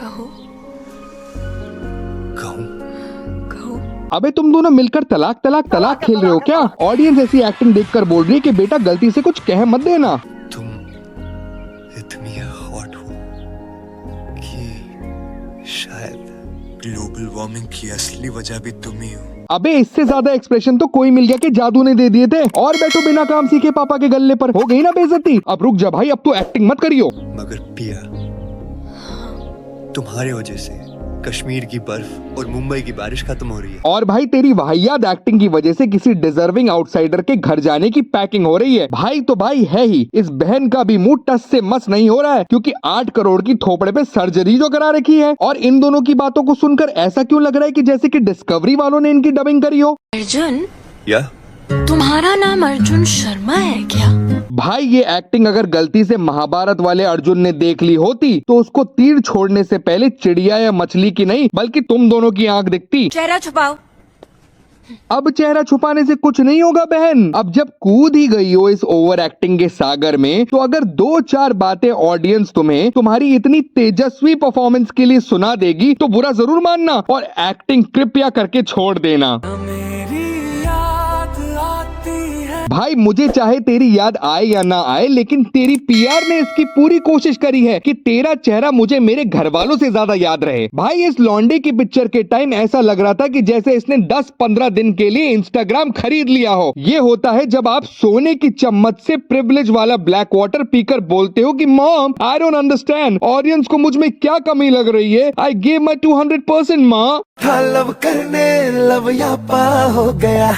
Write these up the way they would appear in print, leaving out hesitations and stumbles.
कहो कहूं? कहो। अबे तुम दोनों मिलकर तलाक तलाक तलाक खेल रहे हो क्या? ऑडियंस ऐसी एक्टिंग देखकर बोल रही है कि बेटा गलती से कुछ कह मत देना। तुम इतनी हॉट हो कि शायद ग्लोबल वार्मिंग की असली वजह भी तुम ही हो। अबे इससे ज्यादा एक्सप्रेशन तो कोई मिल गया कि जादू ने दे दिए थे। और बैठो बिना काम सीखे पापा के गल्ले पर। हो गई ना बेइज्जती? अब रुक जा भाई, अब तो एक्टिंग मत करियो। मगर पिया, तुम्हारे वजह से कश्मीर की बर्फ और मुंबई की बारिश खत्म हो रही है। और भाई तेरी वाहियात एक्टिंग की वजह से किसी डिजर्विंग आउटसाइडर के घर जाने की पैकिंग हो रही है। भाई तो भाई है ही। इस बहन का भी मुंह टस से मस नहीं हो रहा है, क्योंकि 8 करोड़ की थोपड़े पे सर्जरी जो करा रखी है। और इन दोनों की बातों को सुनकर ऐसा क्यों लग रहा है कि जैसे कि डिस्कवरी वालों ने इनकी डबिंग करी हो। अर्जुन, या तुम्हारा नाम अर्जुन शर्मा है क्या? भाई ये एक्टिंग अगर गलती से महाभारत वाले अर्जुन ने देख ली होती तो उसको तीर छोड़ने से पहले चिड़िया या मछली की नहीं बल्कि तुम दोनों की आंख दिखती। चेहरा छुपाओ। अब चेहरा छुपाने से कुछ नहीं होगा बहन। अब जब कूद ही गई हो इस ओवर एक्टिंग के सागर में, तो अगर 2-4 बातें ऑडियंस तुम्हें तुम्हारी इतनी तेजस्वी परफॉर्मेंस के लिए सुना देगी तो बुरा जरूर मानना और एक्टिंग कृपया करके छोड़ देना। भाई मुझे चाहे तेरी याद आए या ना आए, लेकिन तेरी पीआर ने इसकी पूरी कोशिश करी है कि तेरा चेहरा मुझे मेरे घर वालों से ज्यादा याद रहे। भाई इस लॉन्डे की पिक्चर के टाइम ऐसा लग रहा था कि जैसे इसने 10-15 दिन के लिए इंस्टाग्राम खरीद लिया हो। ये होता है जब आप सोने की चम्मच से प्रिविलेज वाला ब्लैक वाटर पीकर बोलते हो कि mom I don't understand audience को मुझ में क्या कमी लग रही है। आई गिव माय 200% माँ। लव करने लव यापा हो गया।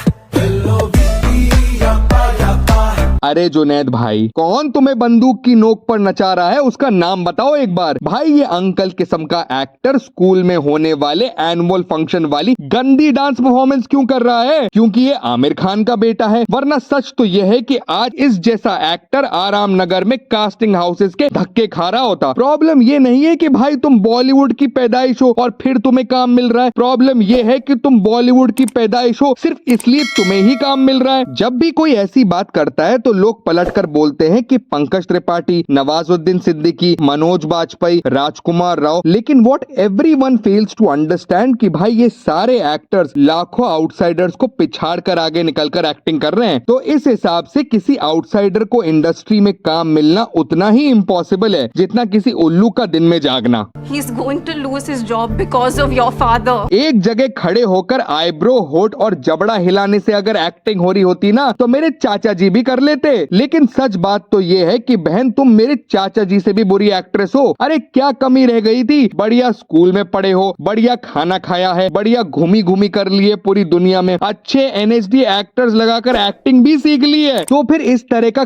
अरे जुनैद भाई, कौन तुम्हें बंदूक की नोक पर नचा रहा है उसका नाम बताओ एक बार। भाई ये अंकल किस्म का एक्टर स्कूल में होने वाले एनुअल फंक्शन वाली गंदी डांस परफॉर्मेंस क्यों कर रहा है? क्योंकि ये आमिर खान का बेटा है, वरना सच तो यह है कि आज इस जैसा एक्टर आराम नगर में कास्टिंग हाउसेस के धक्के खा रहा होता। प्रॉब्लम ये नहीं है कि भाई तुम बॉलीवुड की पैदाइश हो और फिर तुम्हें काम मिल रहा है। प्रॉब्लम ये है कि तुम बॉलीवुड की पैदाइश हो सिर्फ इसलिए तुम्हें ही काम मिल रहा है। जब भी कोई ऐसी बात करता है तो लोग पलटकर बोलते हैं कि पंकज त्रिपाठी, नवाजुद्दीन सिद्दीकी, मनोज बाजपेयी, राजकुमार राव। लेकिन what everyone fails to understand कि भाई ये सारे एक्टर्स लाखों आउटसाइडर्स को पिछाड़कर आगे निकलकर एक्टिंग कर रहे हैं। तो इस हिसाब से किसी आउटसाइडर को इंडस्ट्री में काम मिलना उतना ही इम्पॉसिबल है जितना किसी उल्लू का दिन में जागना। He is going to lose his job because of your father. एक जगह खड़े होकर आईब्रो, होठ और जबड़ा हिलाने से अगर एक्टिंग हो रही होती ना तो मेरे चाचा जी भी कर लेते। लेकिन सच बात तो ये है कि बहन तुम मेरे चाचा जी से भी बुरी एक्ट्रेस हो। अरे क्या कमी रह गई थी? बढ़िया स्कूल में पढ़े हो, बढ़िया खाना खाया है, बढ़िया घूमी घूमी कर लिए पूरी दुनिया में, अच्छे एनएचडी एक्टर्स लगाकर एक्टिंग भी सीख ली है। तो फिर इस तरह का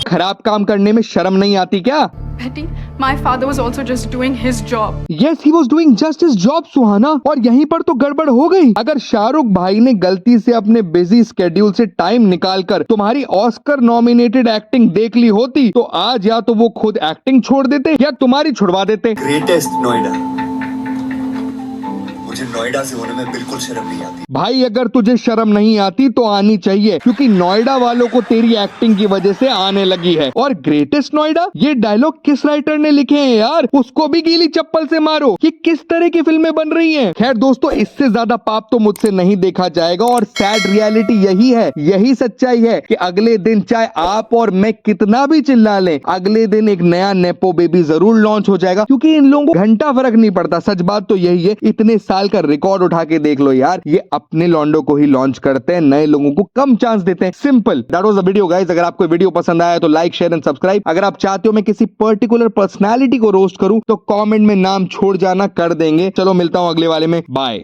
खराब काम करने में शर्म नहीं आती क्या? Betty, my father was also just doing his job. Yes, he was doing just his job, सुहाना। और यहीं पर तो गड़बड़ हो गई। अगर शाहरुख भाई ने गलती से अपने बिजी स्केड्यूल से टाइम निकालकर तुम्हारी ऑस्कर नॉमिनेटेड एक्टिंग देख ली होती तो आज या तो वो खुद एक्टिंग छोड़ देते या तुम्हारी छुड़वा देते। ग्रेटेस्ट नोएडा, मुझे नोएडा से होने में बिल्कुल शर्म नहीं आती। भाई अगर तुझे शर्म नहीं आती तो आनी चाहिए, क्योंकि नोएडा वालों को तेरी एक्टिंग की वजह से आने लगी है। और ग्रेटेस्ट नोएडा, ये डायलॉग किस राइटर ने लिखे हैं यार? उसको भी गीली चप्पल से मारो। कि किस तरह की फिल्में बन रही हैं। खैर दोस्तों, इससे ज्यादा पाप तो मुझसे नहीं देखा जाएगा। और सैड रियलिटी यही है, यही सच्चाई है कि अगले दिन चाहे आप और मैं कितना भी चिल्ला लें, अगले दिन एक नया नेपो बेबी जरूर लॉन्च हो जाएगा। क्योंकि इन लोगों को घंटा फर्क नहीं पड़ता। सच बात तो यही है। इतने साल का रिकॉर्ड उठा के देख लो यार, ये अपने लॉन्डो को ही लॉन्च करते हैं, नए लोगों को कम चांस देते हैं। Simple. That was the video guys. अगर आपको वीडियो पसंद आया तो लाइक, शेयर एंड सब्सक्राइब। अगर आप चाहते हो मैं किसी पर्टिकुलर पर्सनालिटी को रोस्ट करूं तो कमेंट में नाम छोड़ जाना, कर देंगे। चलो मिलता हूं अगले वाले में। बाय।